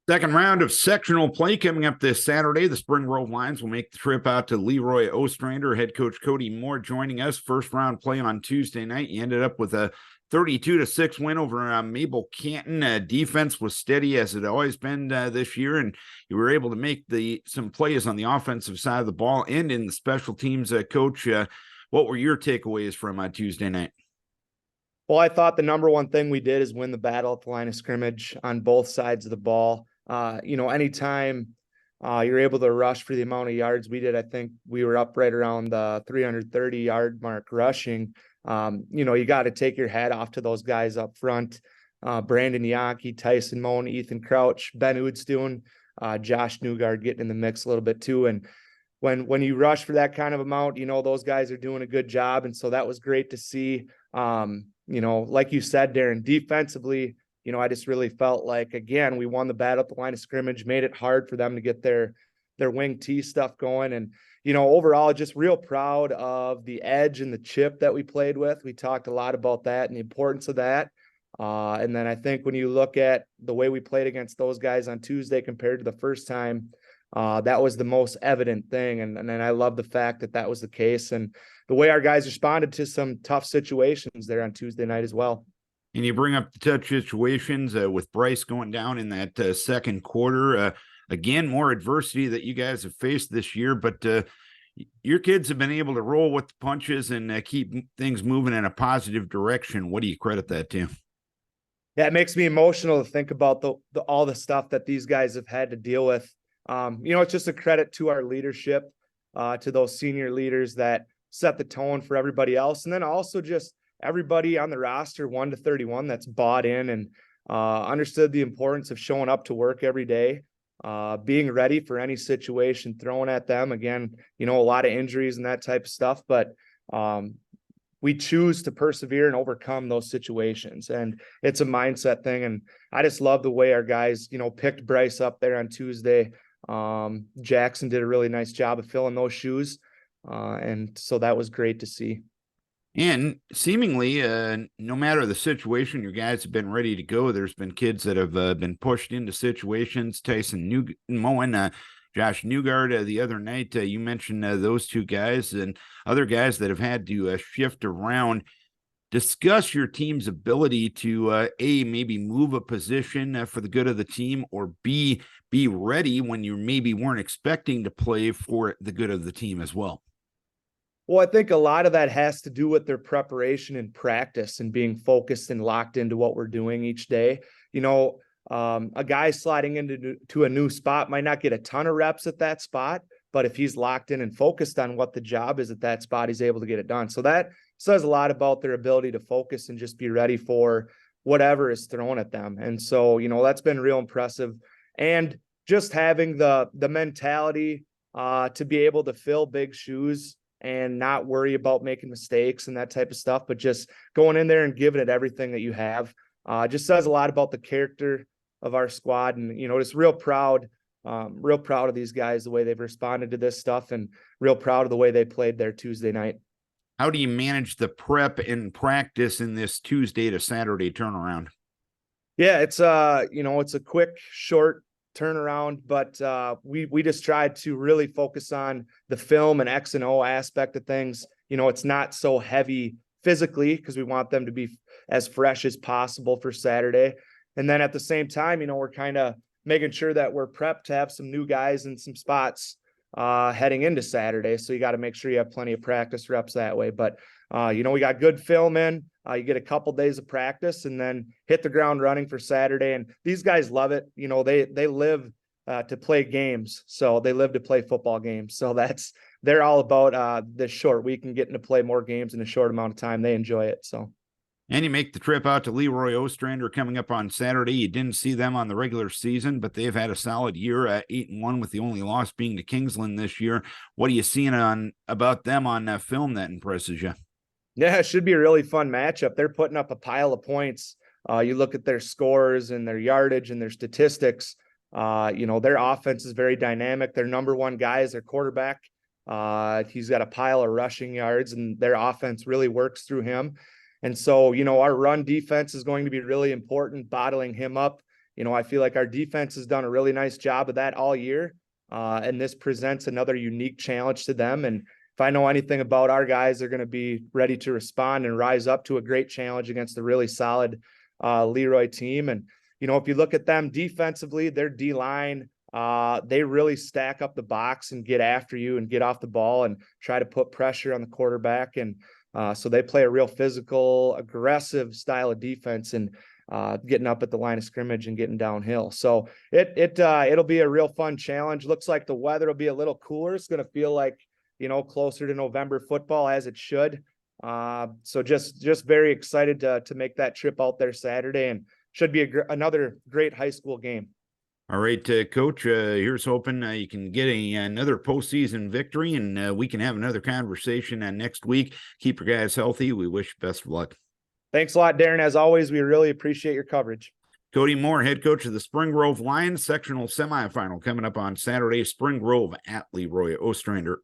Second round of sectional play coming up this Saturday. The Spring Grove Lions will make the trip out to Leroy Ostrander. Head coach Kody Moore joining us. First round play on Tuesday night. You ended up with a 32-6 win over Mabel Canton. Defense was steady as it always been this year, and you were able to make some plays on the offensive side of the ball and in the special teams. Coach, what were your takeaways from Tuesday night? Well, I thought the number one thing we did is win the battle at the line of scrimmage on both sides of the ball. Anytime you're able to rush for the amount of yards we did, I think we were up right around the 330 yard mark rushing. You got to take your hat off to those guys up front. Brandon Yankee, Tyson Moan, Ethan Crouch, Ben Oudstoon, Josh Newgard getting in the mix a little bit too. And when you rush for that kind of amount, those guys are doing a good job. And so that was great to see. Like you said, Darren, defensively, I just really felt like, again, we won the battle at the line of scrimmage, made it hard for them to get their wing T stuff going. And, overall, just real proud of the edge and the chip that we played with. We talked a lot about that and the importance of that. And then I think when you look at the way we played against those guys on Tuesday compared to the first time, that was the most evident thing. And I love the fact that that was the case and the way our guys responded to some tough situations there on Tuesday night as well. And you bring up the touch situations with Bryce going down in that second quarter. Again, more adversity that you guys have faced this year, but your kids have been able to roll with the punches and keep things moving in a positive direction. What do you credit that to? Yeah, it makes me emotional to think about all the stuff that these guys have had to deal with. It's just a credit to our leadership, to those senior leaders that set the tone for everybody else. And then also just everybody on the roster, 1 to 31, that's bought in and understood the importance of showing up to work every day, being ready for any situation thrown at them. Again, a lot of injuries and that type of stuff, but we choose to persevere and overcome those situations. And it's a mindset thing. And I just love the way our guys, picked Bryce up there on Tuesday. Jackson did a really nice job of filling those shoes. And so that was great to see. And seemingly, no matter the situation, your guys have been ready to go. There's been kids that have been pushed into situations. Tyson Moen, Josh Newgard the other night. You mentioned those two guys and other guys that have had to shift around. Discuss your team's ability to, A, maybe move a position for the good of the team, or B, be ready when you maybe weren't expecting to play for the good of the team as well. Well, I think a lot of that has to do with their preparation and practice and being focused and locked into what we're doing each day. A guy sliding into a new spot might not get a ton of reps at that spot, but if he's locked in and focused on what the job is at that spot, he's able to get it done. So that says a lot about their ability to focus and just be ready for whatever is thrown at them. And so, that's been real impressive. And just having the mentality to be able to fill big shoes and not worry about making mistakes and that type of stuff, but just going in there and giving it everything that you have, just says a lot about the character of our squad. And, just real proud of these guys, the way they've responded to this stuff, and real proud of the way they played their Tuesday night. How do you manage the prep and practice in this Tuesday to Saturday turnaround? Yeah, it's a quick, short turnaround, but we just tried to really focus on the film and X and O aspect of things. It's not so heavy physically because we want them to be as fresh as possible for Saturday. And then at the same time, we're kind of making sure that we're prepped to have some new guys in some spots heading into Saturday. So you got to make sure you have plenty of practice reps that way. But, we got good film in. You get a couple days of practice and then hit the ground running for Saturday. And these guys love it. They live to play games. So they live to play football games. So they're all about this short week and getting to play more games in a short amount of time. They enjoy it. So. And you make the trip out to Leroy Ostrander coming up on Saturday. You didn't see them on the regular season, but they've had a solid year at 8-1, with the only loss being to Kingsland this year. What are you seeing about them on film that impresses you? Yeah, it should be a really fun matchup. They're putting up a pile of points. You look at their scores and their yardage and their statistics. Their offense is very dynamic. Their number one guy is their quarterback. He's got a pile of rushing yards, and their offense really works through him. And so, our run defense is going to be really important, bottling him up I feel like our defense has done a really nice job of that all year. And this presents another unique challenge to them. And if I know anything about our guys, they're going to be ready to respond and rise up to a great challenge against a really solid Leroy team. And, if you look at them defensively, their D-line, they really stack up the box and get after you and get off the ball and try to put pressure on the quarterback. And so they play a real physical, aggressive style of defense and getting up at the line of scrimmage and getting downhill. So it'll be a real fun challenge. Looks like the weather will be a little cooler. It's going to feel like, closer to November football as it should. So just very excited to make that trip out there Saturday, and should be another great high school game. All right, Coach, here's hoping you can get another postseason victory, and we can have another conversation next week. Keep your guys healthy. We wish you best of luck. Thanks a lot, Darren. As always, we really appreciate your coverage. Kody Moore, head coach of the Spring Grove Lions, sectional semifinal coming up on Saturday. Spring Grove at Leroy Ostrander.